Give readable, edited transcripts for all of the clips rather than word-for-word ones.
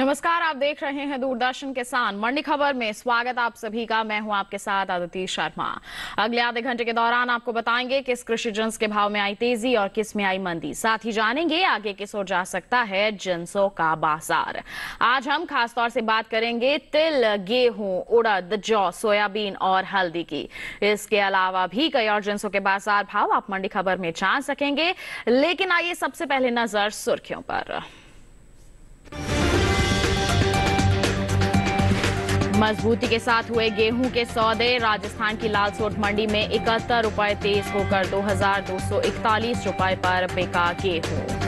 नमस्कार, आप देख रहे हैं दूरदर्शन किसान मंडी खबर में। स्वागत आप सभी का। मैं हूं आपके साथ अदिति शर्मा। अगले आधे घंटे के दौरान आपको बताएंगे किस कृषि जिन्स के भाव में आई तेजी और किस में आई मंदी। साथ ही जानेंगे आगे किस ओर जा सकता है जिन्सों का बाजार। आज हम खासतौर से बात करेंगे तिल, गेहूं, उड़द, जौ, सोयाबीन और हल्दी की। इसके अलावा भी कई और जिन्सों के बाजार भाव आप मंडी खबर में जान सकेंगे। लेकिन आइए सबसे पहले नजर सुर्खियों पर। मजबूती के साथ हुए गेहूं के सौदे। राजस्थान की लालसोट मंडी में 71 रुपए तेज होकर 2241 रुपए पर बिका गेहूं।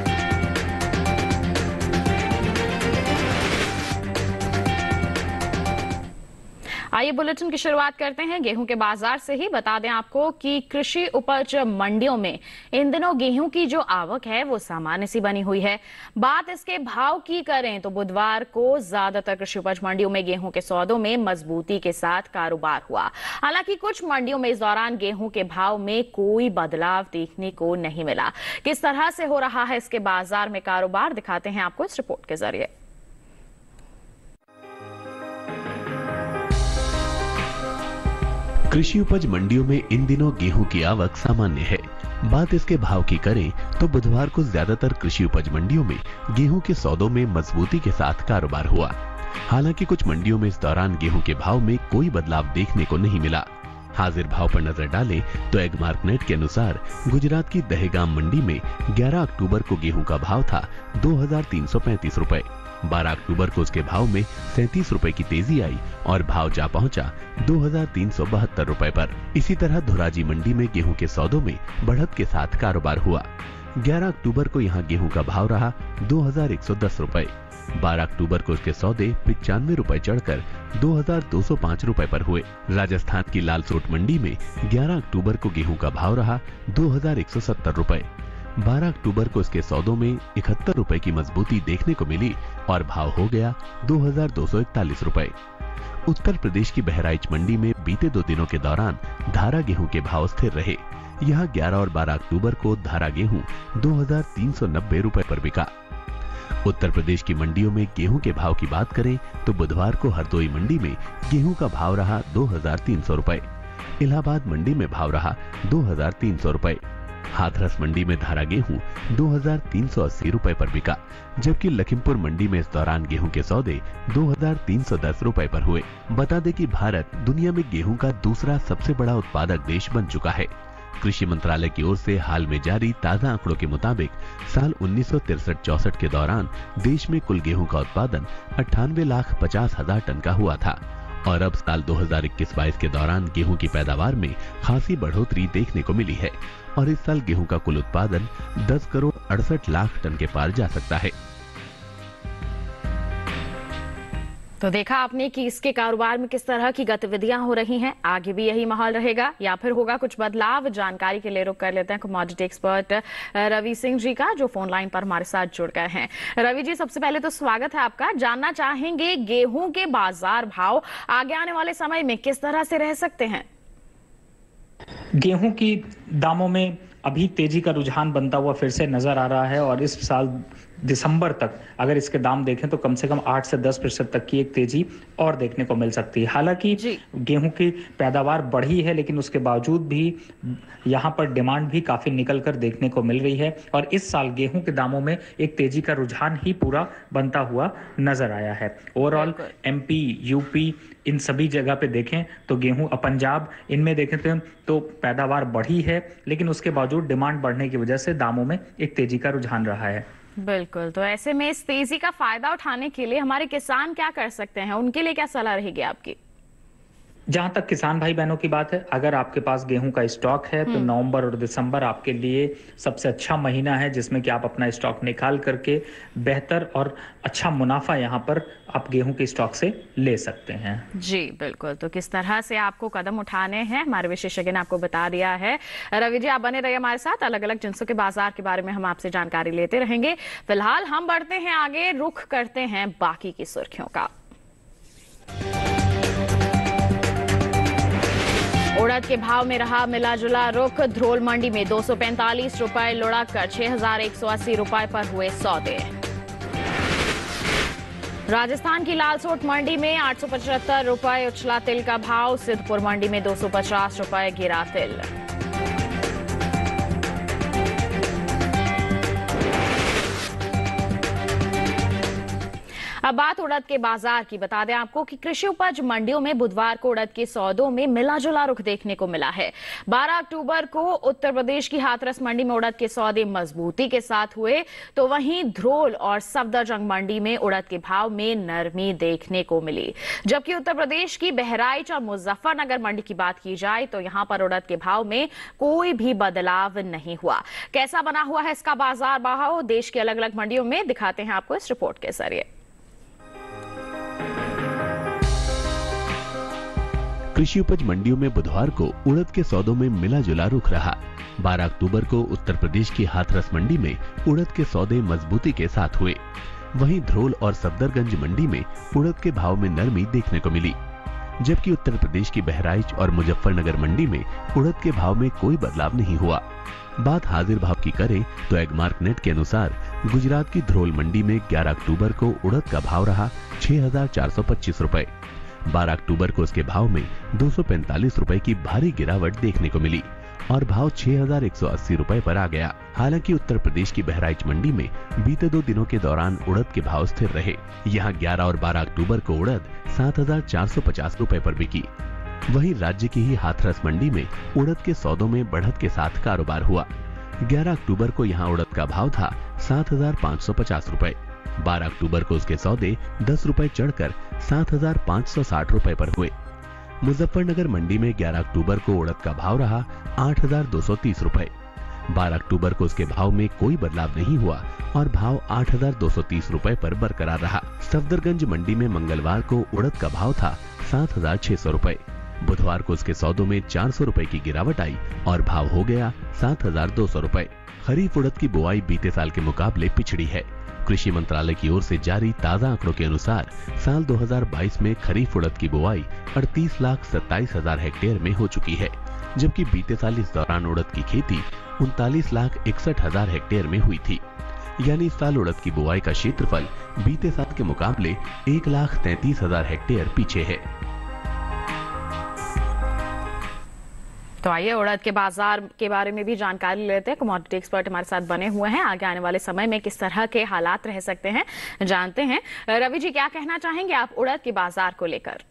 आइए बुलेटिन की शुरुआत करते हैं गेहूं के बाजार से ही। बता दें आपको कि कृषि उपज मंडियों में इन दिनों गेहूं की जो आवक है वो सामान्य सी बनी हुई है। बात इसके भाव की करें तो बुधवार को ज्यादातर कृषि उपज मंडियों में गेहूं के सौदों में मजबूती के साथ कारोबार हुआ। हालांकि कुछ मंडियों में इस दौरान गेहूं के भाव में कोई बदलाव देखने को नहीं मिला। किस तरह से हो रहा है इसके बाजार में कारोबार, दिखाते हैं आपको इस रिपोर्ट के जरिए। कृषि उपज मंडियों में इन दिनों गेहूं की आवक सामान्य है। बात इसके भाव की करें तो बुधवार को ज्यादातर कृषि उपज मंडियों में गेहूं के सौदों में मजबूती के साथ कारोबार हुआ। हालांकि कुछ मंडियों में इस दौरान गेहूं के भाव में कोई बदलाव देखने को नहीं मिला। हाजिर भाव पर नजर डालें तो एगमार्क नेट के अनुसार गुजरात की दहेगाम मंडी में 11 अक्टूबर को गेहूं का भाव था 2335 रुपए। 12 अक्टूबर को उसके भाव में 37 रुपए की तेजी आई और भाव जा पहुंचा 2372 रुपए पर। इसी तरह धोराजी मंडी में गेहूं के सौदों में बढ़त के साथ कारोबार हुआ। 11 अक्टूबर को यहां गेहूं का भाव रहा 2110 रुपए। 12 अक्टूबर को उसके सौदे 95 रुपए चढ़कर 2205 रुपए पर हुए। राजस्थान की लालसोट मंडी में 11 अक्टूबर को गेहूं का भाव रहा 2170 रुपए। 12 अक्टूबर को इसके सौदों में 71 रुपए की मजबूती देखने को मिली और भाव हो गया 2241 रुपए। उत्तर प्रदेश की बहराइच मंडी में बीते 2 दिनों के दौरान धारा गेहूं के भाव स्थिर रहे। यहां 11 और 12 अक्टूबर को धारा गेहूं 2390 रुपए पर बिका। उत्तर प्रदेश की मंडियों में गेहूं के भाव की बात करें तो बुधवार को हरदोई मंडी में गेहूं का भाव रहा 2300 रुपए। इलाहाबाद मंडी में भाव रहा 2300 रुपए। हाथरस मंडी में धारा गेहूं 2380 रुपए पर बिका, जबकि लखीमपुर मंडी में इस दौरान गेहूं के सौदे 2310 रुपए पर हुए। बता दें कि भारत दुनिया में गेहूं का दूसरा सबसे बड़ा उत्पादक देश बन चुका है। कृषि मंत्रालय की ओर से हाल में जारी ताजा आंकड़ों के मुताबिक साल 1963-64 के दौरान देश में कुल गेहूं का उत्पादन 98,50,000 टन का हुआ था और अब साल 2021-22 के दौरान गेहूं की पैदावार में खासी बढ़ोतरी देखने को मिली है और इस साल गेहूं का कुल उत्पादन 10 करोड़ 68 लाख टन के पार जा सकता है। तो देखा आपने कि इसके कारोबार में किस तरह की गतिविधियां हो रही हैं। आगे भी यही माहौल रहेगा या फिर होगा कुछ बदलाव? जानकारी के लिए रुक कर लेते हैं कमोडिटी एक्सपर्ट रवि सिंह जी का, जो फोन लाइन पर हमारे साथ जुड़ गए हैं। रवि जी, सबसे पहले तो स्वागत है आपका। जानना चाहेंगे गेहूं के बाजार भाव आगे आने वाले समय में किस तरह से रह सकते हैं? गेहूं की दामों में अभी तेजी का रुझान बनता हुआ फिर से नजर आ रहा है और इस साल दिसंबर तक अगर इसके दाम देखें तो कम से कम 8 से 10% तक की एक तेजी और देखने को मिल सकती है। हालांकि गेहूं की पैदावार बढ़ी है लेकिन उसके बावजूद भी यहां पर डिमांड भी काफी निकल कर देखने को मिल रही है और इस साल गेहूं के दामों में एक तेजी का रुझान ही पूरा बनता हुआ नजर आया है। ओवरऑल एमपी, यूपी, इन सभी जगह पे देखें तो गेहूं, पंजाब, इनमें देखें तो पैदावार बढ़ी है लेकिन उसके बावजूद डिमांड बढ़ने की वजह से दामों में एक तेजी का रुझान रहा है। बिल्कुल। तो ऐसे में इस तेजी का फायदा उठाने के लिए हमारे किसान क्या कर सकते हैं? उनके लिए क्या सलाह रहेगी आपकी? जहां तक किसान भाई बहनों की बात है, अगर आपके पास गेहूं का स्टॉक है तो नवंबर और दिसंबर आपके लिए सबसे अच्छा महीना है जिसमें कि आप अपना स्टॉक निकाल करके बेहतर और अच्छा मुनाफा यहां पर आप गेहूं के स्टॉक से ले सकते हैं। जी बिल्कुल। तो किस तरह से आपको कदम उठाने हैं हमारे विशेषज्ञ ने आपको बता दिया है। रवि जी, आप बने रहिए हमारे साथ। अलग अलग जिन्सों के बाजार के बारे में हम आपसे जानकारी लेते रहेंगे। फिलहाल हम बढ़ते हैं आगे, रुख करते हैं बाकी की सुर्खियों का। उड़द के भाव में रहा मिला जुला रुख। ध्रोल मंडी में 245 रुपए लुढ़क कर 6180 रुपए पर हुए सौदे। राजस्थान की लालसोट मंडी में 875 रुपए उछला तिल का भाव। सिद्धपुर मंडी में 250 रुपए गिरा तिल। अब बात उड़द के बाजार की। बता दें आपको कि कृषि उपज मंडियों में बुधवार को उड़द के सौदों में मिला जुला रुख देखने को मिला है। 12 अक्टूबर को उत्तर प्रदेश की हाथरस मंडी में उड़द के सौदे मजबूती के साथ हुए, तो वहीं ध्रोल और सफदरजंग मंडी में उड़द के भाव में नरमी देखने को मिली। जबकि उत्तर प्रदेश की बहराइच और मुजफ्फरनगर मंडी की बात की जाए तो यहां पर उड़द के भाव में कोई भी बदलाव नहीं हुआ। कैसा बना हुआ है इसका बाजार भाव, देश की अलग अलग मंडियों में दिखाते हैं आपको इस रिपोर्ट के जरिए। कृषि उपज मंडियों में बुधवार को उड़द के सौदों में मिला जुला रुख रहा। 12 अक्टूबर को उत्तर प्रदेश की हाथरस मंडी में उड़द के सौदे मजबूती के साथ हुए। वहीं ध्रोल और सफदरगंज मंडी में उड़द के भाव में नरमी देखने को मिली। जबकि उत्तर प्रदेश की बहराइच और मुजफ्फरनगर मंडी में उड़द के भाव में कोई बदलाव नहीं हुआ। बात हाजिर भाव की करें तो एगमार्क नेट के अनुसार गुजरात की ध्रोल मंडी में 11 अक्टूबर को उड़द का भाव रहा 6,425 रुपए। 12 अक्टूबर को उसके भाव में 245 रुपए की भारी गिरावट देखने को मिली और भाव 6,180 रुपए पर आ गया। हालांकि उत्तर प्रदेश की बहराइच मंडी में बीते 2 दिनों के दौरान उड़द के भाव स्थिर रहे। यहां 11 और 12 अक्टूबर को उड़द 7,450 रुपए पर बिकी। वहीं राज्य की ही हाथरस मंडी में उड़द के सौदों में बढ़त के साथ कारोबार हुआ। 11 अक्टूबर को यहां उड़द का भाव था 7,550 रुपए। 12 अक्टूबर को उसके सौदे 10 रुपए चढ़कर 7,560 रुपए पर हुए। मुजफ्फरनगर मंडी में 11 अक्टूबर को उड़द का भाव रहा 8,230 रुपए। 12 अक्टूबर को उसके भाव में कोई बदलाव नहीं हुआ और भाव 8,230 रुपए पर बरकरार रहा। सफदरगंज मंडी में मंगलवार को उड़द का भाव था 7,600 रुपए। बुधवार को उसके सौदों में 400 रुपए की गिरावट आई और भाव हो गया 7,200 रुपए। खरीफ उड़द की बुआई बीते साल के मुकाबले पिछड़ी है। कृषि मंत्रालय की ओर से जारी ताजा आंकड़ों के अनुसार साल 2022 में खरीफ उड़द की बुआई 38,27,000 हेक्टेयर में हो चुकी है, जबकि बीते साल इस दौरान उड़द की खेती 39,61,000 हेक्टेयर में हुई थी। यानी इस साल उड़द की बुआई का क्षेत्रफल बीते साल के मुकाबले 1,33,000 हेक्टेयर पीछे है। तो आइए उड़द के बाजार के बारे में भी जानकारी लेते हैं। कमोडिटी एक्सपर्ट हमारे साथ बने हुए हैं। आगे आने वाले समय में किस तरह के हालात रह सकते हैं जानते हैं। रवि जी, क्या कहना चाहेंगे आप उड़द के बाजार को लेकर?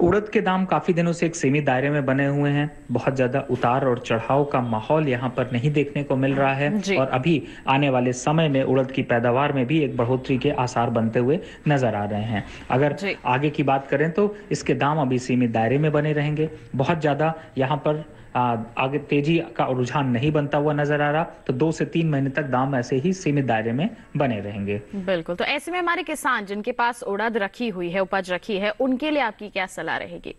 उड़द के दाम काफी दिनों से एक सीमित दायरे में बने हुए हैं। बहुत ज्यादा उतार और चढ़ाव का माहौल यहाँ पर नहीं देखने को मिल रहा है और अभी आने वाले समय में उड़द की पैदावार में भी एक बढ़ोतरी के आसार बनते हुए नजर आ रहे हैं। अगर आगे की बात करें तो इसके दाम अभी सीमित दायरे में बने रहेंगे। बहुत ज्यादा यहाँ पर आगे तेजी का रुझान नहीं बनता हुआ नजर आ रहा, तो 2 से 3 महीने तक दाम ऐसे ही सीमित दायरे में बने रहेंगे। बिल्कुल। तो ऐसे में हमारे किसान जिनके पास उड़द रखी हुई है, उपज रखी है, उनके लिए आपकी क्या सलाह रहेगी?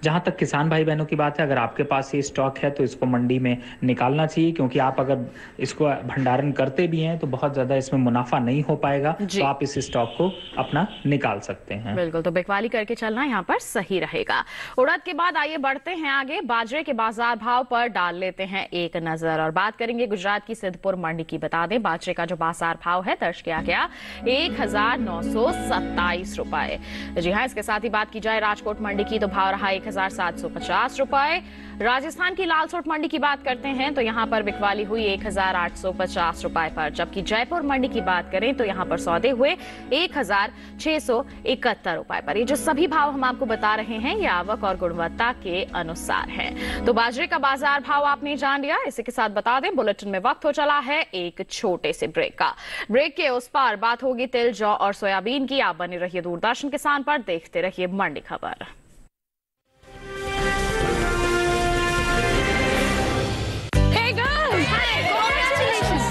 जहां तक किसान भाई बहनों की बात है, अगर आपके पास ये स्टॉक है तो इसको मंडी में निकालना चाहिए, क्योंकि आप अगर इसको भंडारण करते भी हैं तो बहुत ज्यादा इसमें मुनाफा नहीं हो पाएगा, तो आप इस स्टॉक को अपना निकाल सकते हैं। बिल्कुल। तो बिकवाली करके चलना यहाँ पर सही रहेगा। उड़द के बाद आइए बढ़ते हैं आगे, बाजरे के बाजार भाव पर डाल लेते हैं एक नजर और बात करेंगे गुजरात की सिद्धपुर मंडी की। बता दें बाजरे का जो बाजार भाव है दर्ज किया गया 1,927 रुपए। जी हाँ, इसके साथ ही बात की जाए राजकोट मंडी की तो भाव रहा 1,750 रुपए। राजस्थान की लालसोट मंडी की बात करते हैं तो यहां पर बिकवाली हुई 1,850 रुपए पर, जबकि जयपुर मंडी की बात करें तो यहां पर सौदे हुए 1,671 रुपए पर। ये जो सभी भाव हम आपको बता रहे हैं ये आवक और गुणवत्ता के अनुसार हैं। तो बाजरे का बाजार भाव आपने जान लिया। इसी के साथ बता दें बुलेटिन में वक्त हो चला है एक छोटे से ब्रेक का। ब्रेक के उस पार बात होगी तिल, जौ और सोयाबीन की। आप बने रहिए दूरदर्शन किसान पर, देखते रहिए मंडी खबर।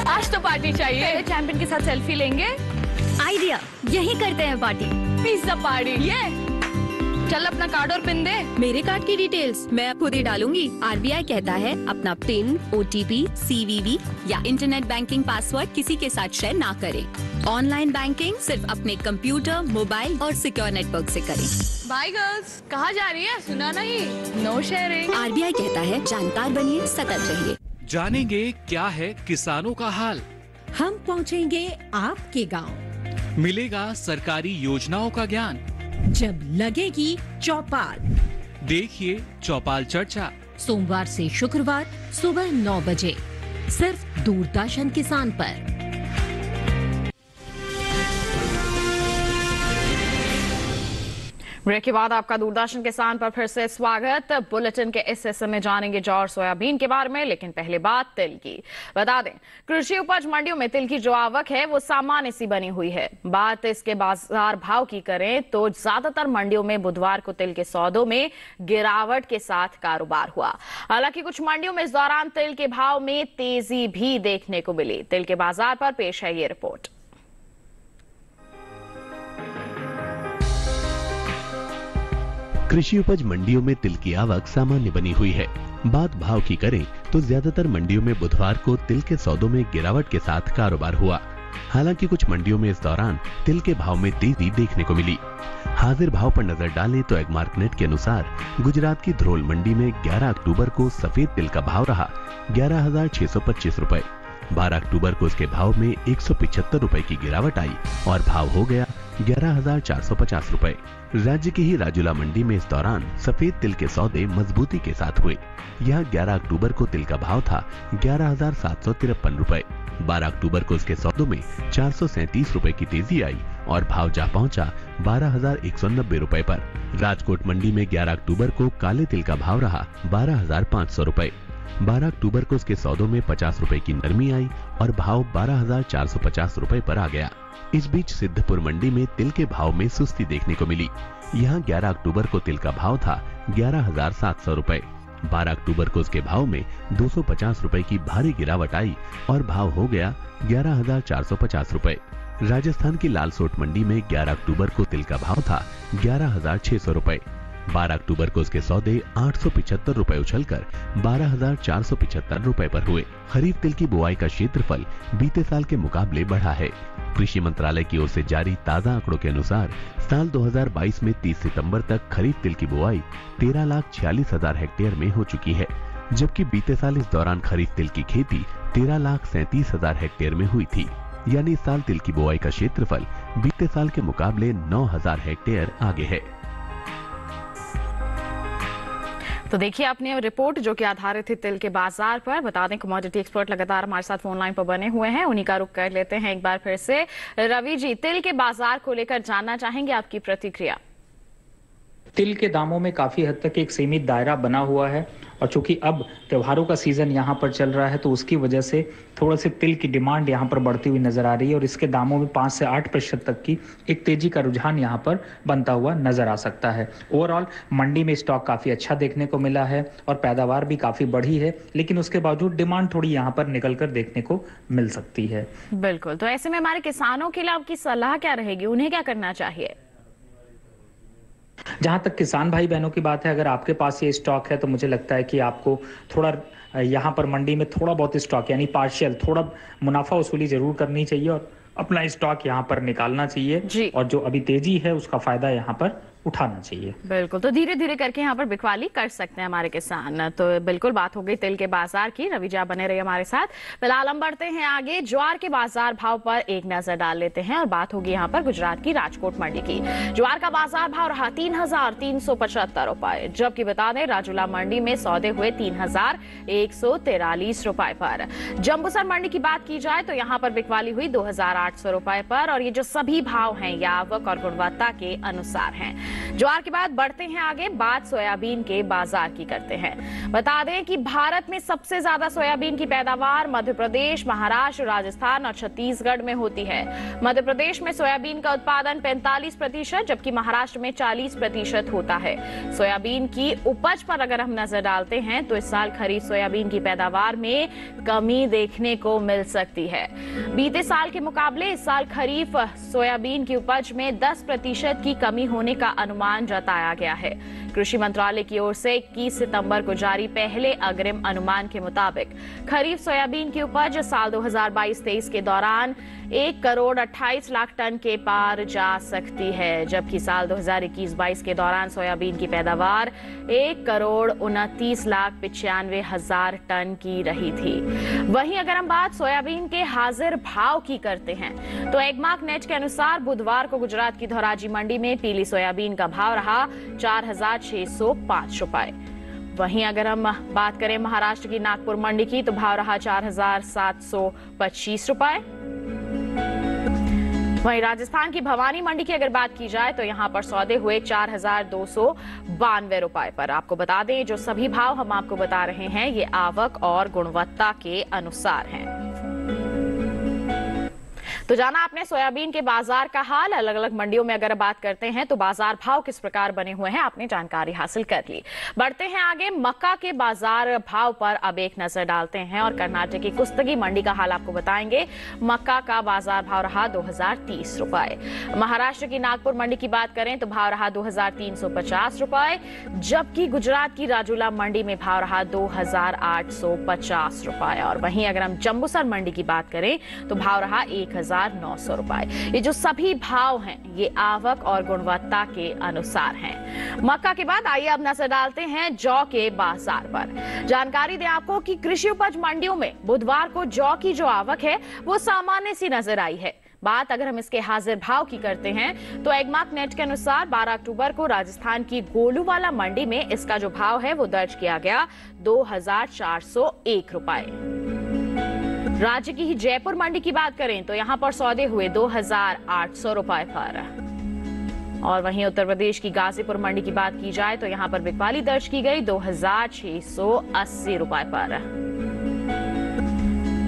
आज तो पार्टी चाहिए। चैंपियन के साथ सेल्फी लेंगे। आइडिया, यही करते हैं पार्टी। Pizza party. ये चल अपना कार्ड और पिन दे। मेरे कार्ड की डिटेल्स मैं खुद ही डालूंगी। आरबीआई कहता है अपना पिन, ओटीपी, सीवीवी या इंटरनेट बैंकिंग पासवर्ड किसी के साथ शेयर ना करें। ऑनलाइन बैंकिंग सिर्फ अपने कंप्यूटर, मोबाइल और सिक्योर नेटवर्क से करें। बाय गर्ल्स, कहाँ जा रही है? सुना नहीं, नो शेयरिंग। आरबीआई कहता है जानकार बनिए, सतर्क रहिए। जानेंगे क्या है किसानों का हाल। हम पहुंचेंगे आपके गांव। मिलेगा सरकारी योजनाओं का ज्ञान। जब लगेगी चौपाल, देखिए चौपाल चर्चा सोमवार से शुक्रवार सुबह 9 बजे सिर्फ दूरदर्शन किसान पर। ब्रेक के बाद आपका दूरदर्शन किसान पर फिर से स्वागत। बुलेटिन के इस हिस्से में जानेंगे जौ और सोयाबीन के बारे में, लेकिन पहले बात तिल की। बता दें, कृषि उपज मंडियों में तिल की जो आवक है वो सामान्य सी बनी हुई है। बात इसके बाजार भाव की करें तो ज्यादातर मंडियों में बुधवार को तिल के सौदों में गिरावट के साथ कारोबार हुआ। हालांकि कुछ मंडियों में इस दौरान तिल के भाव में तेजी भी देखने को मिली। तिल के बाजार पर पेश है ये रिपोर्ट। कृषि उपज मंडियों में तिल की आवक सामान्य बनी हुई है। बात भाव की करें तो ज्यादातर मंडियों में बुधवार को तिल के सौदों में गिरावट के साथ कारोबार हुआ। हालांकि कुछ मंडियों में इस दौरान तिल के भाव में तेजी देखने को मिली। हाजिर भाव पर नजर डालें तो एगमार्कनेट के अनुसार गुजरात की ध्रोल मंडी में 11 अक्टूबर को सफेद तिल का भाव रहा 11,625 रुपए। 12 अक्टूबर को इसके भाव में 175 रुपए की गिरावट आई और भाव हो गया 11,450 रुपए। राज्य की ही राजुला मंडी में इस दौरान सफेद तिल के सौदे मजबूती के साथ हुए। यहाँ 11 अक्टूबर को तिल का भाव था 11,753 रुपए। 12 अक्टूबर को इसके सौदों में 437 रुपए की तेजी आई और भाव जा पहुंचा 12,190 रुपए पर। राजकोट मंडी में 11 अक्टूबर को काले तिल का भाव रहा 12,500 रुपए। 12 अक्टूबर को इसके सौदों में 50 रुपए की नरमी आई और भाव 12,450 रुपए पर आ गया। इस बीच सिद्धपुर मंडी में तिल के भाव में सुस्ती देखने को मिली। यहाँ 11 अक्टूबर को तिल का भाव था 11,700 रुपए। 12 अक्टूबर को इसके भाव में 250 रुपए की भारी गिरावट आई और भाव हो गया 11,450 रुपए। राजस्थान की लालसोट मंडी में 11 अक्टूबर को तिल का भाव था 11,600 रुपए। 12 अक्टूबर को इसके सौदे 875 रुपए उछलकर 12,475 रुपए पर हुए। खरीफ तिल की बुआई का क्षेत्रफल बीते साल के मुकाबले बढ़ा है। कृषि मंत्रालय की ओर से जारी ताजा आंकड़ों के अनुसार साल 2022 में 30 सितंबर तक खरीफ तिल की बुआई 13,46,000 हेक्टेयर में हो चुकी है, जबकि बीते साल इस दौरान खरीफ तिल की खेती 13,37,000 हेक्टेयर में हुई थी। यानी इस साल तिल की बुआई का क्षेत्रफल बीते साल के मुकाबले 9,000 हेक्टेयर आगे है। तो देखिए आपने रिपोर्ट जो कि आधारित थी तिल के बाजार पर। बता दें कमोडिटी एक्सपर्ट लगातार हमारे साथ फोन लाइन पर बने हुए हैं, उन्हीं का रुख कर लेते हैं एक बार फिर से। रवि जी, तिल के बाजार को लेकर जानना चाहेंगे आपकी प्रतिक्रिया। तिल के दामों में काफी हद तक एक सीमित दायरा बना हुआ है और चूंकि अब त्योहारों का सीजन यहाँ पर चल रहा है तो उसकी वजह से थोड़ा सी तिल की डिमांड यहाँ पर बढ़ती हुई नजर आ रही है और इसके दामों में 5 से 8% तक की एक तेजी का रुझान यहाँ पर बनता हुआ नजर आ सकता है। ओवरऑल मंडी में स्टॉक काफी अच्छा देखने को मिला है और पैदावार भी काफी बढ़ी है, लेकिन उसके बावजूद डिमांड थोड़ी यहाँ पर निकल कर देखने को मिल सकती है। बिल्कुल, तो ऐसे में हमारे किसानों के लिए आपकी सलाह क्या रहेगी, उन्हें क्या करना चाहिए? जहां तक किसान भाई बहनों की बात है, अगर आपके पास ये स्टॉक है तो मुझे लगता है कि आपको थोड़ा यहाँ पर मंडी में थोड़ा बहुत स्टॉक यानी पार्शियल थोड़ा मुनाफा वसूली जरूर करनी चाहिए और अपना स्टॉक यहाँ पर निकालना चाहिए और जो अभी तेजी है उसका फायदा यहाँ पर उठाना चाहिए। बिल्कुल, तो धीरे धीरे करके यहाँ पर बिकवाली कर सकते हैं हमारे किसान। तो बिल्कुल बात हो गई तिल के बाजार की। रवि जी आप बने रहिए हमारे साथ। फिलहाल हम बढ़ते हैं आगे, ज्वार के बाजार भाव पर एक नजर डाल लेते हैं और बात होगी यहाँ पर गुजरात की राजकोट मंडी की। ज्वार का बाजार भाव रहा 3,375 रुपए, जबकि बता दें राजुला मंडी में सौदे हुए 3,143 रुपए पर। जम्बूसर मंडी की बात की जाए तो यहाँ पर बिकवाली हुई 2,800 रुपए पर और ये जो सभी भाव हैं ये आवक और गुणवत्ता के अनुसार हैं। ज्वार के बाद बढ़ते हैं आगे, बात सोयाबीन के बाजार की करते हैं। बता दें कि भारत में सबसे ज्यादा सोयाबीन की पैदावार मध्य प्रदेश, महाराष्ट्र, राजस्थान और छत्तीसगढ़ में होती है। मध्य प्रदेश में सोयाबीन का उत्पादन 45%, जबकि महाराष्ट्र में 40% होता है। सोयाबीन की उपज पर अगर हम नजर डालते हैं तो इस साल खरीफ सोयाबीन की पैदावार में कमी देखने को मिल सकती है। बीते साल के मुकाबले इस साल खरीफ सोयाबीन की उपज में 10% की कमी होने का अनुमान जताया गया है। कृषि मंत्रालय की ओर से 21 सितंबर को जारी पहले अग्रिम अनुमान के मुताबिक खरीफ सोयाबीन की उपज साल 2022-23 के दौरान 1,28,00,000 टन के पार जा सकती है, जबकि साल 2021-22 के दौरान सोयाबीन की पैदावार 1,29,95,000 टन की रही थी। वहीं अगर हम बात सोयाबीन के हाजिर भाव की करते हैं तो एगमार्क नेट के अनुसार बुधवार को गुजरात की धोराजी मंडी में पीली सोयाबीन का भाव रहा 4,605 रुपए। वहीं अगर हम बात करें महाराष्ट्र की नागपुर मंडी की तो भाव रहा 4,725 रुपए। वहीं राजस्थान की भवानी मंडी की अगर बात की जाए तो यहां पर सौदे हुए 4,292 रुपए पर। आपको बता दें जो सभी भाव हम आपको बता रहे हैं ये आवक और गुणवत्ता के अनुसार हैं। तो जाना आपने सोयाबीन के बाजार का हाल। अलग अलग मंडियों में अगर बात करते हैं तो बाजार भाव किस प्रकार बने हुए हैं आपने जानकारी हासिल कर ली। बढ़ते हैं आगे, मक्का के बाजार भाव पर अब एक नजर डालते हैं और कर्नाटक की कुस्तगी मंडी का हाल आपको बताएंगे। मक्का का बाजार भाव रहा 2,030 रुपए। महाराष्ट्र की नागपुर मंडी की बात करें तो भाव रहा 2,350 रुपए, जबकि गुजरात की राजूला मंडी में भाव रहा 2,850 रुपए। और वहीं अगर हम जम्बूसर मंडी की बात करें तो भाव रहा 1,900 रुपए। ये जो सभी भाव हैं ये आवक और गुणवत्ता के अनुसार हैं। मक्का के बाद आइए अब नजर डालते हैं जौ के बाजार पर। जानकारी दें आपको कि कृषि उपज मंडियों में बुधवार को जौ की जो आवक है वो सामान्य सी नजर आई है। बात अगर हम इसके हाजिर भाव की करते हैं तो एगमार्क नेट के अनुसार 12 अक्टूबर को राजस्थान की गोलूवाला मंडी में इसका जो भाव है वो दर्ज किया गया 2,401 रुपए। राज्य की ही जयपुर मंडी की बात करें तो यहां पर सौदे हुए 2,800 रुपए पर। और वहीं उत्तर प्रदेश की गाजीपुर मंडी की बात की जाए तो यहां पर बिकवाली दर्ज की गई 2,680 रुपए पर।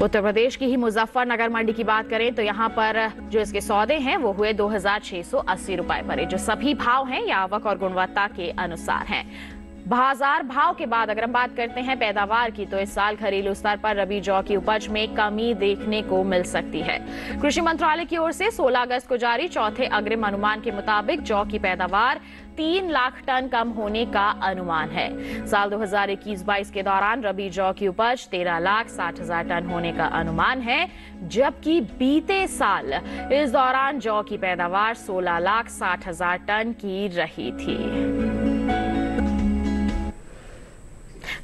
उत्तर प्रदेश की ही मुजफ्फरनगर मंडी की बात करें तो यहां पर जो इसके सौदे हैं वो हुए 2,680 रुपए पर। ये जो सभी भाव हैं ये आवक और गुणवत्ता के अनुसार हैं। बाजार भाव के बाद अगर हम बात करते हैं पैदावार की तो इस साल घरेलू स्तर पर रबी जौ की उपज में कमी देखने को मिल सकती है। कृषि मंत्रालय की ओर से 16 अगस्त को जारी चौथे अग्रिम अनुमान के मुताबिक जौ की पैदावार 3 लाख टन कम होने का अनुमान है। साल 2021-22 के दौरान रबी जौ की उपज 13,60,000 टन होने का अनुमान है, जबकि बीते साल इस दौरान जौ की पैदावार 16,60,000 टन की रही थी।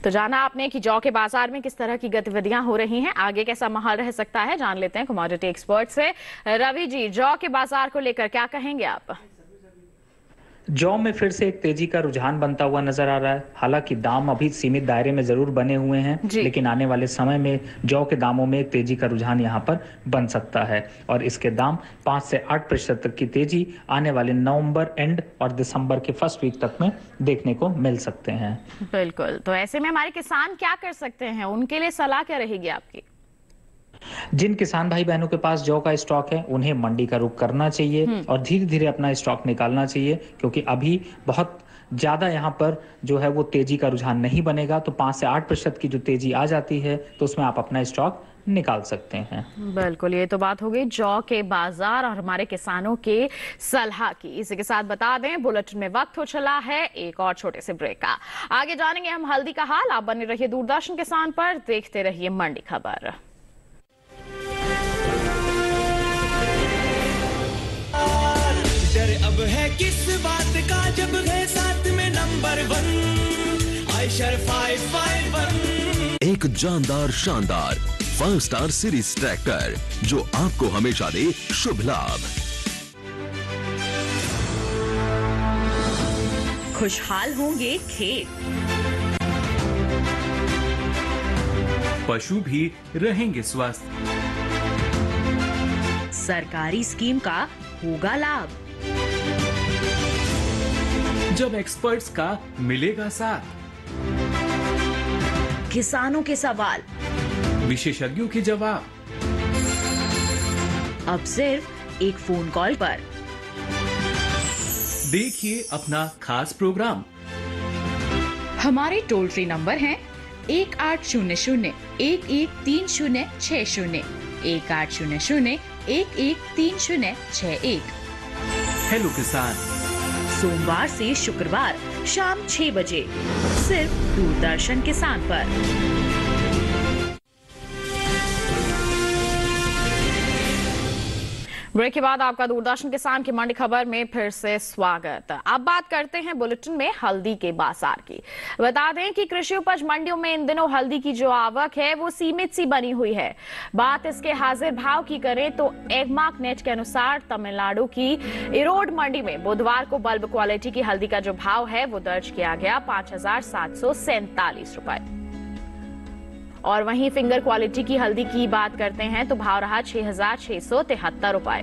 तो जाना आपने कि जौ के बाजार में किस तरह की गतिविधियां हो रही हैं, आगे कैसा माहौल रह सकता है, जान लेते हैं कमोडिटी एक्सपर्ट से। रवि जी, जौ के बाजार को लेकर क्या कहेंगे आप? जौ में फिर से एक तेजी का रुझान बनता हुआ नजर आ रहा है। हालांकि दाम अभी सीमित दायरे में जरूर बने हुए हैं, लेकिन आने वाले समय में जौ के दामों में एक तेजी का रुझान यहां पर बन सकता है और इसके दाम 5 से 8% तक की तेजी आने वाले नवंबर एंड और दिसंबर के फर्स्ट वीक तक में देखने को मिल सकते हैं। बिल्कुल, तो ऐसे में हमारे किसान क्या कर सकते हैं, उनके लिए सलाह क्या रहेगी आपकी? जिन किसान भाई बहनों के पास जौ का स्टॉक है उन्हें मंडी का रुख करना चाहिए और धीरे धीरे अपना स्टॉक निकालना चाहिए, क्योंकि अभी बहुत ज्यादा यहाँ पर जो है वो तेजी का रुझान नहीं बनेगा। तो 5 से 8% की जो तेजी आ जाती है तो उसमें आप अपना स्टॉक निकाल सकते हैं। बिल्कुल, ये तो बात हो गई जौ के बाजार और हमारे किसानों के सलाह की। इसी के साथ बता दें बुलेटिन में वक्त हो चला है एक और छोटे से ब्रेक का। आगे जानेंगे हम हल्दी का हाल। आप बने रहिए दूरदर्शन किसान पर, देखते रहिए मंडी खबर। अब है किस बात का जब है साथ में नंबर 1 आयशर 551। एक जानदार शानदार 5 स्टार सीरीज ट्रैक्टर जो आपको हमेशा दे शुभ लाभ। खुशहाल होंगे खेत, पशु भी रहेंगे स्वस्थ, सरकारी स्कीम का होगा लाभ, जब एक्सपर्ट्स का मिलेगा साथ, किसानों के सवाल, विशेषज्ञों के जवाब, अब सिर्फ एक फोन कॉल पर। देखिए अपना खास प्रोग्राम। हमारे टोल फ्री नंबर हैं 1800-113060, 1800-113061। हेलो किसान, सोमवार से शुक्रवार शाम 6 बजे सिर्फ दूरदर्शन किसान पर। ब्रेक के बाद आपका दूरदर्शन किसान की मंडी खबर में फिर से स्वागत। अब बात करते हैं बुलेटिन में हल्दी के बाजार की। बता दें कि कृषि उपज मंडियों में इन दिनों हल्दी की जो आवक है वो सीमित सी बनी हुई है। बात इसके हाजिर भाव की करें तो एगमार्क नेट के अनुसार तमिलनाडु की इरोड मंडी में बुधवार को बल्ब क्वालिटी की हल्दी का जो भाव है वो दर्ज किया गया 5,747 रुपए। और वहीं फिंगर क्वालिटी की हल्दी की बात करते हैं तो भाव रहा 6,673 रुपए।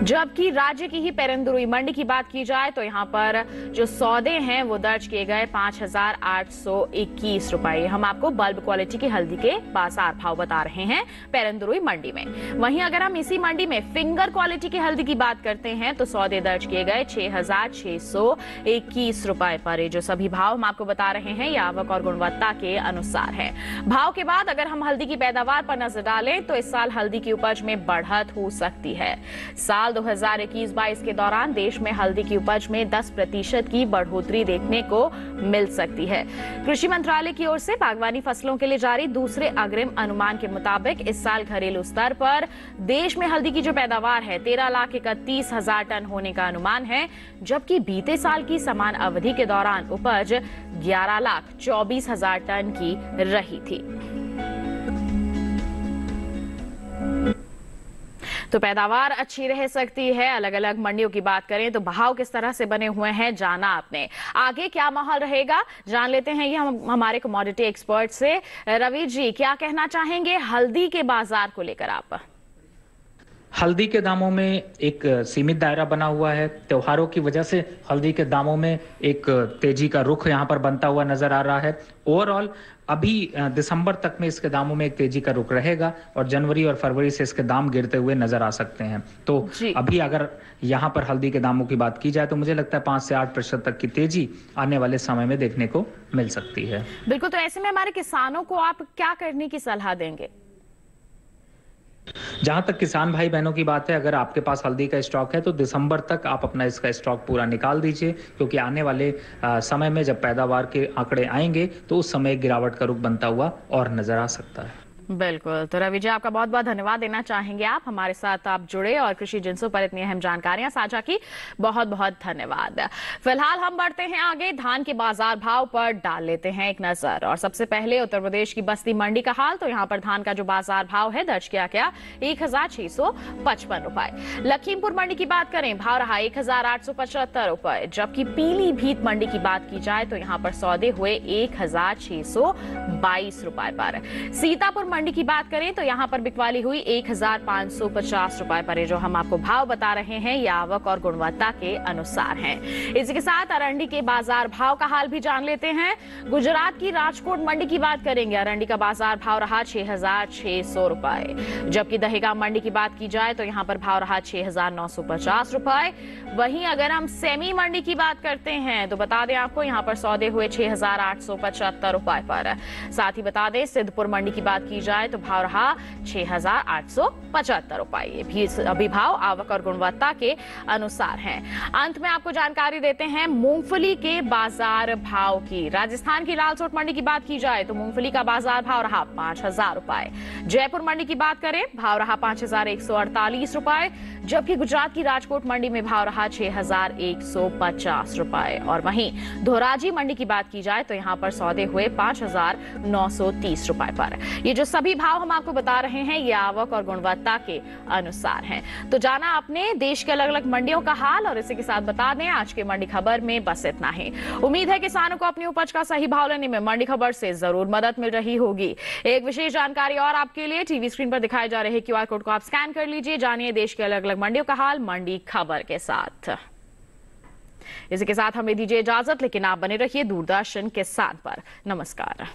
जबकि राज्य की ही पेरंदुरुई मंडी की बात की जाए तो यहाँ पर जो सौदे हैं वो दर्ज किए गए 5,821 रुपए। हम आपको बल्ब क्वालिटी की हल्दी के बाजार भाव बता रहे हैं पेरंदुरुई मंडी में। वहीं अगर हम इसी मंडी में फिंगर क्वालिटी की हल्दी की बात करते हैं तो सौदे दर्ज किए गए 6,621 रुपए पर। ये जो सभी भाव हम आपको बता रहे हैं ये आवक और गुणवत्ता के अनुसार है। भाव के बाद अगर हम हल्दी की पैदावार पर नजर डालें तो इस साल हल्दी की उपज में बढ़त हो सकती है। साल 2021-22 के दौरान देश में हल्दी की उपज में 10% की बढ़ोतरी देखने को मिल सकती है। कृषि मंत्रालय की ओर से बागवानी फसलों के लिए जारी दूसरे अग्रिम अनुमान के मुताबिक इस साल घरेलू स्तर पर देश में हल्दी की जो पैदावार है 13,31,000 टन होने का अनुमान है, जबकि बीते साल की समान अवधि के दौरान उपज 11,24,000 टन की रही थी। तो पैदावार अच्छी रह सकती है। अलग अलग मंडियों की बात करें तो भाव किस तरह से बने हुए हैं जाना आपने। आगे क्या माहौल रहेगा जान लेते हैं ये हम हमारे कमोडिटी एक्सपर्ट से। रवि जी क्या कहना चाहेंगे हल्दी के बाजार को लेकर आप? हल्दी के दामों में एक सीमित दायरा बना हुआ है। त्योहारों की वजह से हल्दी के दामों में एक तेजी का रुख यहाँ पर बनता हुआ नजर आ रहा है। ओवरऑल अभी दिसंबर तक में इसके दामों में एक तेजी का रुख रहेगा और जनवरी और फरवरी से इसके दाम गिरते हुए नजर आ सकते हैं। तो अभी अगर यहाँ पर हल्दी के दामों की बात की जाए तो मुझे लगता है 5 से 8% तक की तेजी आने वाले समय में देखने को मिल सकती है। बिल्कुल। तो ऐसे में हमारे किसानों को आप क्या करने की सलाह देंगे? जहां तक किसान भाई बहनों की बात है, अगर आपके पास हल्दी का स्टॉक है तो दिसंबर तक आप अपना इसका स्टॉक पूरा निकाल दीजिए, क्योंकि आने वाले समय में जब पैदावार के आंकड़े आएंगे तो उस समय गिरावट का रुख बनता हुआ और नजर आ सकता है। बिल्कुल। तो रवि जी आपका बहुत बहुत धन्यवाद देना चाहेंगे। आप हमारे साथ आप जुड़े और कृषि जिन्सों पर इतनी अहम जानकारियां साझा की, बहुत बहुत धन्यवाद। फिलहाल हम बढ़ते हैं आगे, धान के बाजार भाव पर डाल लेते हैं एक नजर। और सबसे पहले उत्तर प्रदेश की बस्ती मंडी का हाल। तो यहाँ पर धान का जो बाजार भाव है दर्ज किया गया 1,655 रुपए। लखीमपुर मंडी की बात करें भाव रहा 1,875 रुपए, जबकि पीलीभीत मंडी की बात की जाए तो यहाँ पर सौदे हुए 1,622 रुपए पर। सीतापुर मंडी की बात करें तो यहाँ पर बिकवाली हुई 1,550 रुपए पर। जो हम आपको भाव बता रहे हैं ये आवक और गुणवत्ता के अनुसार हैं। इसी के साथ अरंडी के बाजार भाव का हाल भी जान लेते हैं। गुजरात की राजकोट मंडी की बात करेंगे। अरंडी का बाजार भाव रहा 6,600 रुपए, जबकि दहेगांव मंडी की बात की जाए तो यहाँ पर भाव रहा 6,950 रुपए। वहीं अगर हम सेमी मंडी की बात करते हैं तो बता दें आपको यहाँ पर सौदे हुए 6,875 रुपए पर। साथ ही बता दें सिद्धपुर मंडी की बात की जाए तो भाव रहा 6,875 रुपए। ये भी अभी भाव आवक और गुणवत्ता के अनुसार हैं। अंत में आपको जानकारी देते हैं मूंगफली के बाजार भाव की। राजस्थान की लालसोट मंडी की बात की जाए तो मूंगफली का बाजार भाव रहा 5,000 रुपए। जयपुर मंडी की बात करें भाव रहा 5,148 रुपए, जबकि गुजरात की राजकोट मंडी में भाव रहा 6,150 रुपए। और वहीं धोराजी मंडी की बात की जाए तो यहाँ पर सौदे हुए 5,930 रुपए पर। ये जो सभी भाव हम आपको बता रहे हैं ये आवक और गुणवत्ता के अनुसार हैं। तो जाना आपने देश के अलग अलग मंडियों का हाल, और इसी के साथ बता दें आज के मंडी खबर में बस इतना ही। उम्मीद है किसानों को अपनी उपज का सही भाव लेने में मंडी खबर से जरूर मदद मिल रही होगी। एक विशेष जानकारी और आपके लिए, टीवी स्क्रीन पर दिखाए जा रहे QR कोड को आप स्कैन कर लीजिए। जानिए देश के अलग अलग मंडियों का हाल मंडी खबर के साथ। इसी के साथ हमें दीजिए इजाजत, लेकिन आप बने रहिए दूरदर्शन किसान पर। नमस्कार।